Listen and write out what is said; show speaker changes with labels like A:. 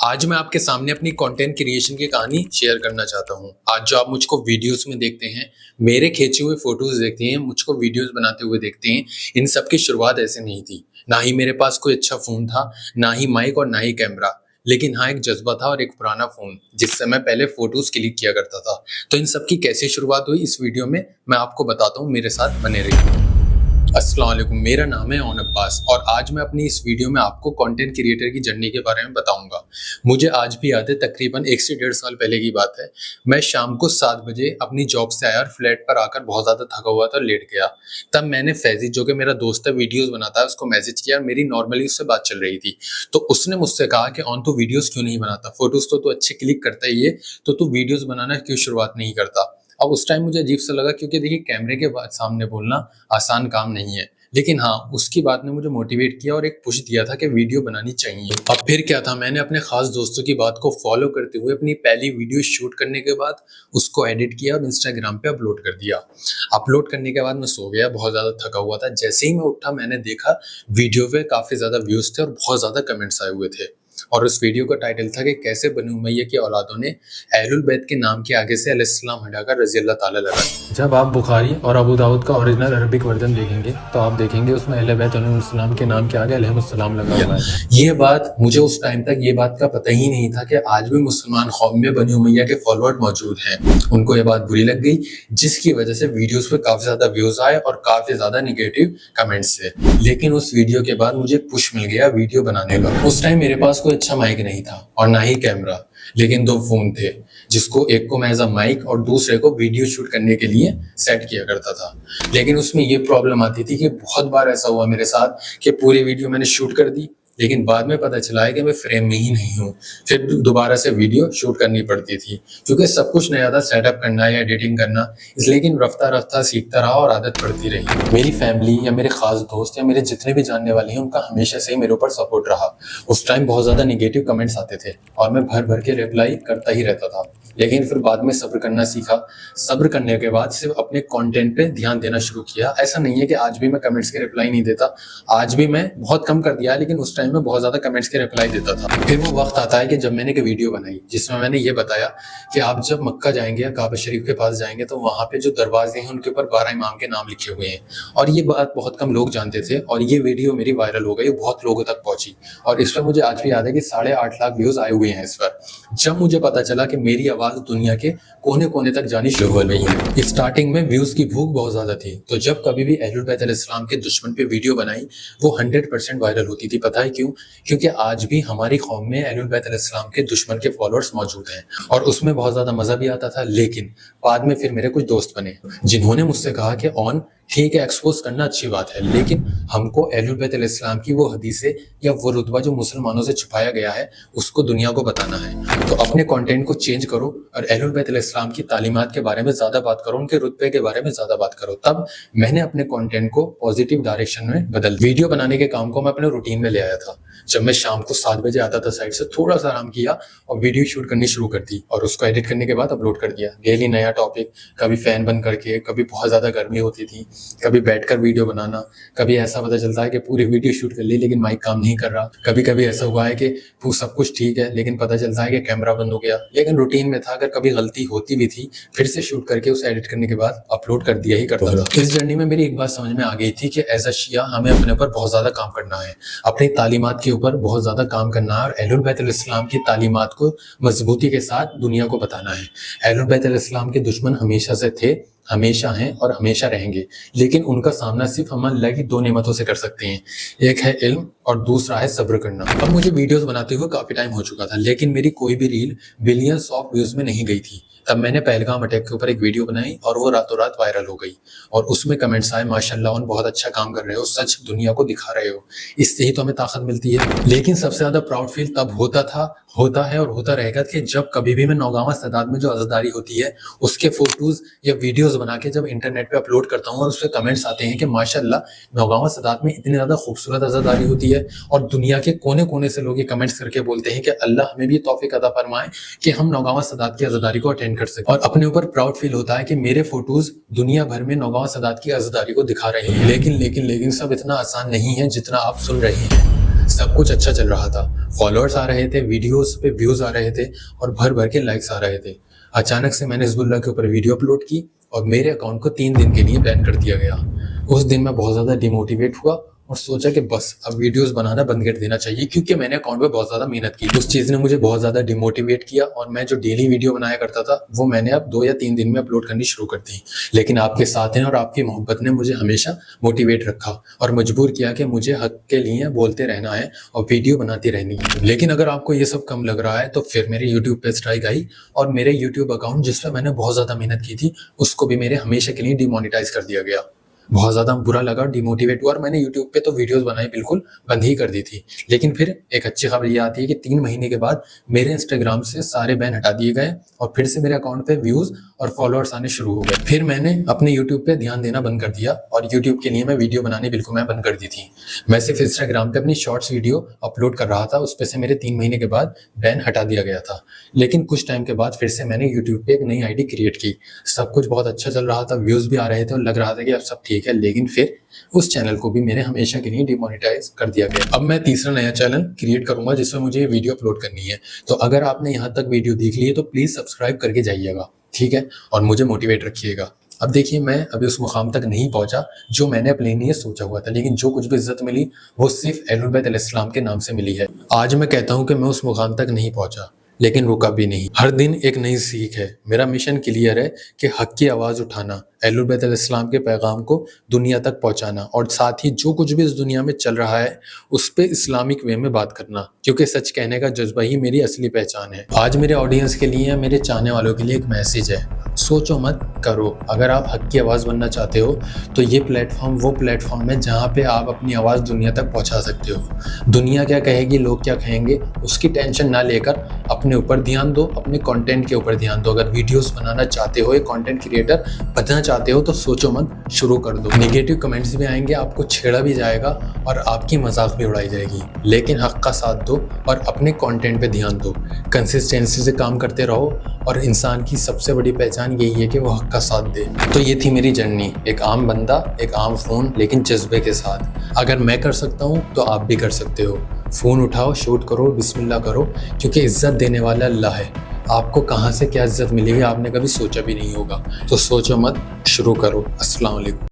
A: आज मैं आपके सामने अपनी कंटेंट क्रिएशन की कहानी शेयर करना चाहता हूँ। आज जो आप मुझको वीडियोस में देखते हैं, मेरे खींचे हुए फोटोज देखते हैं, मुझको वीडियोस बनाते हुए देखते हैं, इन सब की शुरुआत ऐसे नहीं थी। ना ही मेरे पास कोई अच्छा फ़ोन था, ना ही माइक और ना ही कैमरा। लेकिन हाँ, एक जज़्बा था और एक पुराना फ़ोन, जिससे मैं पहले फ़ोटोज़ क्लिक किया करता था। तो इन सब की कैसे शुरुआत हुई, इस वीडियो में मैं आपको बताता हूँ, मेरे साथ बने रहिए। अस्सलाम वालेकुम, मेरा नाम है ओन अब्बास और आज मैं अपनी इस वीडियो में आपको कंटेंट क्रिएटर की जर्नी के बारे में बताऊंगा। मुझे आज भी याद है, तकरीबन 1 से 1.5 साल पहले की बात है। मैं शाम को 7 बजे अपनी जॉब से आया और फ्लैट पर आकर बहुत ज़्यादा थका हुआ था, लेट गया। तब मैंने फैज़ी, जो कि मेरा दोस्त है, वीडियोज़ बनाता है, उसको मैसेज किया और मेरी नॉर्मली उससे बात चल रही थी। तो उसने मुझसे कहा कि ओन, तू वीडियोज़ क्यों नहीं बनाता? फ़ोटोज़ तो तू अच्छे क्लिक करता ही है, तो तू वीडियोज़ बनाना क्यों शुरुआत नहीं करता? अब उस टाइम मुझे अजीब सा लगा, क्योंकि देखिए, कैमरे के सामने बोलना आसान काम नहीं है। लेकिन हाँ, उसकी बात ने मुझे मोटिवेट किया और एक पुश दिया था कि वीडियो बनानी चाहिए। अब फिर क्या था, मैंने अपने खास दोस्तों की बात को फॉलो करते हुए अपनी पहली वीडियो शूट करने के बाद उसको एडिट किया और इंस्टाग्राम पे अपलोड कर दिया। अपलोड करने के बाद मैं सो गया, बहुत ज़्यादा थका हुआ था। जैसे ही मैं उठा, मैंने देखा वीडियो पे काफ़ी ज़्यादा व्यूज़ थे और बहुत ज़्यादा कमेंट्स आए हुए थे। और उस वीडियो का टाइटल था कि कैसे बनी उमैया की औलादों ने अहलुल बैत के नाम के आगे से अलैहिस्सलाम हटाकर रज़ी अल्लाह ताला लगाया।
B: जब आप बुखारी और अबू दाऊद का ओरिजिनल अरबिक वर्जन देखेंगे तो आप देखेंगे उसमें अहले बैत अलैहिस्सलाम के नाम के आगे अलैहिस्सलाम लगा हुआ है।
A: ये बात मुझे उस टाइम तक ये बात का पता ही नहीं था कि आज भी मुसलमान कौम में बनी उमैया के फॉलोअर मौजूद हैं। उनको ये बात बुरी लग गई, जिसकी वजह से वीडियोस पे काफी ज्यादा व्यूज आए और काफी ज्यादा नेगेटिव कमेंट्स थे। लेकिन उस वीडियो के बाद मुझे पुश मिल गया वीडियो बनाने का। उस टाइम मेरे पास कोई अच्छा माइक नहीं था और ना ही कैमरा, लेकिन 2 फोन थे, जिसको एक को मैं एज अ माइक और दूसरे को वीडियो शूट करने के लिए सेट किया करता था। लेकिन उसमें ये प्रॉब्लम आती थी कि बहुत बार ऐसा हुआ मेरे साथ कि पूरी वीडियो मैंने शूट कर दी, लेकिन बाद में पता चला है कि मैं फ्रेम में ही नहीं हूँ। फिर दोबारा से वीडियो शूट करनी पड़ती थी, क्योंकि सब कुछ नया था, सेटअप करना या एडिटिंग करना। इसलिए लेकिन रफ्ता रफ्ता सीखता रहा और आदत पड़ती रही। मेरी फैमिली या मेरे खास दोस्त या मेरे जितने भी जानने वाले हैं, उनका हमेशा से ही मेरे ऊपर सपोर्ट रहा। उस टाइम बहुत ज़्यादा निगेटिव कमेंट्स आते थे और मैं भर भर के रिप्लाई करता ही रहता था। लेकिन फिर बाद में सब्र करना सीखा। सब्र करने के बाद सिर्फ अपने कंटेंट पे ध्यान देना शुरू किया। ऐसा नहीं है कि आज भी मैं कमेंट्स के रिप्लाई नहीं देता, आज भी मैं बहुत कम कर दिया, लेकिन उस टाइम में बहुत ज़्यादा कमेंट्स के रिप्लाई देता था। फिर वो वक्त आता है कि जब मैंने एक वीडियो बनाई जिसमें मैंने ये बताया कि आप जब मक्का जाएंगे या काबा शरीफ के पास जाएंगे तो वहाँ पे जो दरवाजे हैं उनके ऊपर 12 इमाम के नाम लिखे हुए हैं। और ये बात बहुत कम लोग जानते थे और ये वीडियो मेरी वायरल हो गई, बहुत लोगों तक पहुंची। और इस पर मुझे आज भी याद है कि 8.5 लाख व्यूज आए हुए हैं इस पर। जब मुझे पता चला कि मेरी आवाज़ दुनिया के कोने कोने तक जानी शुरू हो गई है। स्टार्टिंग में व्यूज की भूख बहुत ज्यादा थी, तो जब कभी भी अहलुल बैत अलैहिस्सलाम के दुश्मन पे वीडियो बनाई, वो 100% वायरल होती थी। पता है क्यों? क्योंकि आज भी हमारी कौम में अहलुल बैत अलैहिस्सलाम के दुश्मन के फॉलोअर्स मौजूद हैं और उसमें बहुत ज्यादा मजा भी आता था। लेकिन बाद में फिर मेरे कुछ दोस्त बने जिन्होंने मुझसे कहा कि ऑन, ठीक है, एक्सपोज करना अच्छी बात है, लेकिन हमको अहलुल बैत अलैहिस्सलाम की वो हदीसें या वो रुतबा जो मुसलमानों से छुपाया गया है, उसको दुनिया को बताना है। तो अपने कंटेंट को चेंज करो और अहलुल बैत अलैहिस्सलाम की तालीमात के बारे में ज्यादा बात करो, उनके रुतबे के बारे में ज्यादा बात करो। तब मैंने अपने कंटेंट को पॉजिटिव डायरेक्शन में बदल। वीडियो बनाने के काम को मैं अपने रूटीन में ले आया था। जब मैं शाम को 7 बजे आता था, साइड से थोड़ा सा आराम किया और वीडियो शूट करनी शुरू कर दी और उसको एडिट करने के बाद अपलोड कर दिया। डेली नया टॉपिक, कभी फैन बंद करके, कभी बहुत ज्यादा गर्मी होती थी, कभी बैठकर वीडियो बनाना, कभी ऐसा पता चलता है कि पूरी वीडियो शूट कर ली लेकिन माइक काम नहीं कर रहा। कभी कभी ऐसा हुआ है कि सब कुछ ठीक है लेकिन पता चलता है कि कैमरा बंद हो गया। लेकिन रूटीन में था, अगर कभी गलती होती भी थी फिर से शूट करके उसे एडिट करने के बाद अपलोड कर दिया ही करता था। इस जर्नी में मेरी एक बात समझ में आ गई थी कि एज अ शिया हमें अपने ऊपर बहुत ज्यादा काम करना है, अपनी तालीमात के ऊपर बहुत ज्यादा काम करना है और अहलुल बैत अलैहिस्सलाम की तालीमात को मजबूती के साथ दुनिया को बताना है। अहलुल बैत अलैहिस्सलाम के दुश्मन हमेशा से थे, हमेशा हैं और हमेशा रहेंगे, लेकिन उनका सामना सिर्फ हम अल्लाह की 2 नेमतों से कर सकते हैं। एक है इल्म और दूसरा है सब्र करना। अब मुझे वीडियोस बनाते हुए काफी टाइम हो चुका था, लेकिन मेरी कोई भी रील बिलियंस ऑफ व्यूज में नहीं गई थी। तब मैंने पहलगाम अटैक के ऊपर एक वीडियो बनाई और वो रातों रात वायरल हो गई और उसमें कमेंट्स आए, माशाल्लाह उन बहुत अच्छा काम कर रहे हो, सच दुनिया को दिखा रहे हो, इससे ही तो हमें ताकत मिलती है। लेकिन सबसे ज्यादा प्राउड फील तब होता था, होता है और होता रहेगा कि जब कभी भी मैं नौगावा सदात में जो अज़ादारी होती है उसके फोटोज या वीडियोस बना के जब इंटरनेट पे अपलोड करता हूँ और उस पर कमेंट्स आते हैं कि माशाल्लाह नौगावा सदात में इतनी ज्यादा खूबसूरत अज़ादारी होती है, और दुनिया के कोने कोने से लोग ये कमेंट्स करके बोलते हैं कि अल्लाह हमें भी तौफीक अता फरमाए कि हम नौगावा सदात की अज़ादारी को अटेंड कर सकें। और अपने ऊपर प्राउड फील होता है कि मेरे फोटोज दुनिया भर में नौगावा सदात की अज़ादारी को दिखा रहे हैं। लेकिन लेकिन लेकिन सब इतना आसान नहीं है जितना आप सुन रहे हैं। सब कुछ अच्छा चल रहा था, फॉलोअर्स आ रहे थे, वीडियोस पे व्यूज आ रहे थे और भर भर के लाइक्स आ रहे थे। अचानक से मैंने हिजबुल्लाह के ऊपर वीडियो अपलोड की और मेरे अकाउंट को 3 दिन के लिए बैन कर दिया गया। उस दिन मैं बहुत ज़्यादा डिमोटिवेट हुआ और सोचा कि बस अब वीडियोस बनाना बंद कर देना चाहिए, क्योंकि मैंने अकाउंट पे बहुत ज़्यादा मेहनत की। उस चीज़ ने मुझे बहुत ज़्यादा डिमोटिवेट किया और मैं जो डेली वीडियो बनाया करता था वो मैंने अब 2 या 3 दिन में अपलोड करनी शुरू कर दी। लेकिन आपके साथ हैं और आपकी मोहब्बत ने मुझे हमेशा मोटिवेट रखा और मजबूर किया कि मुझे हक के लिए बोलते रहना है और वीडियो बनाती रहनी है। लेकिन अगर आपको ये सब कम लग रहा है तो फिर मेरे यूट्यूब पे स्ट्राइक आई और मेरे यूट्यूब अकाउंट जिस पर मैंने बहुत ज़्यादा मेहनत की थी उसको भी मेरे हमेशा के लिए डिमोनेटाइज कर दिया गया। बहुत ज़्यादा बुरा लगा, डिमोटिवेट हुआ और मैंने यूट्यूब पे तो वीडियोस बनाई बिल्कुल बंद ही कर दी थी। लेकिन फिर एक अच्छी खबर ये आती है कि 3 महीने के बाद मेरे इंस्टाग्राम से सारे बैन हटा दिए गए और फिर से मेरे अकाउंट पे व्यूज़ और फॉलोअर्स आने शुरू हो गए। फिर मैंने अपने यूट्यूब पे ध्यान देना बंद कर दिया और यूट्यूब के लिए मैं वीडियो बनानी बिल्कुल मैं बंद कर दी थी। मैं सिर्फ इंस्टाग्राम पे अपनी शॉर्ट्स वीडियो अपलोड कर रहा था, उस पे से मेरे 3 महीने के बाद बैन हटा दिया गया था। लेकिन कुछ टाइम के बाद फिर से मैंने यूट्यूब पे एक नई आईडी क्रिएट की। सब कुछ बहुत अच्छा चल रहा था, व्यूज़ भी आ रहे थे और लग रहा था कि अब सब ठीक है। लेकिन फिर उस चैनल को भी मेरे हमेशा के लिए डिमोनेटाइज कर दिया गया। अब मैं तीसरा नया चैनल क्रिएट करूंगा जिसमें मुझे ये वीडियो अपलोड करनी है। तो अगर आपने यहाँ तक वीडियो देख ली है तो प्लीज सब्सक्राइब करके जाइएगा, ठीक है, और मुझे मोटिवेट रखिएगा। अब देखिए, मैं अभी उस मुकाम तक नहीं पहुंचा जो मैंने अपने लिए सोचा हुआ था, लेकिन जो कुछ भी इज्जत मिली वो सिर्फ अहलुल बैत अलैहिस्सलाम के नाम से मिली है। आज मैं कहता हूँ कि मैं उस मुकाम तक नहीं पहुंचा, लेकिन रुका भी नहीं। हर दिन एक नई सीख है। मेरा मिशन क्लियर है कि हक की आवाज़ उठाना, अहलुल बैत अलैहिस्सलाम के पैगाम को दुनिया तक पहुंचाना और साथ ही जो कुछ भी इस दुनिया में चल रहा है उस पे इस्लामिक वे में बात करना, क्योंकि सच कहने का जज्बा ही मेरी असली पहचान है। आज मेरे ऑडियंस के लिए, मेरे चाहने वालों के लिए एक मैसेज है, सोचो मत, करो। अगर आप हक की आवाज़ बनना चाहते हो तो ये प्लेटफॉर्म वो प्लेटफॉर्म है जहाँ पे आप अपनी आवाज़ दुनिया तक पहुँचा सकते हो। दुनिया क्या कहेगी, लोग क्या कहेंगे, उसकी टेंशन ना लेकर अपने ऊपर ध्यान दो, अपने कंटेंट के ऊपर ध्यान दो। अगर वीडियोस बनाना चाहते हो, एक कंटेंट क्रिएटर बनना चाहते हो तो सोचो मत, शुरू कर दो। नेगेटिव कमेंट्स भी आएंगे, आपको छेड़ा भी जाएगा और आपकी मजाक भी उड़ाई जाएगी, लेकिन हक का साथ दो और अपने कंटेंट पे ध्यान दो। कंसिस्टेंसी से काम करते रहो और इंसान की सबसे बड़ी पहचान यही है कि वो हक का साथ दे। तो ये थी मेरी जर्नी, एक आम बंदा, एक आम फ़ोन, लेकिन जज्बे के साथ। अगर मैं कर सकता हूँ तो आप भी कर सकते हो। फ़ोन उठाओ, शूट करो, बिस्मिल्लाह करो, क्योंकि इज़्ज़त देने वाला अल्लाह है। आपको कहाँ से क्या इज़्ज़त मिलेगी आपने कभी सोचा भी नहीं होगा। तो सोचो मत, शुरू करो। अस्सलाम वालेकुम।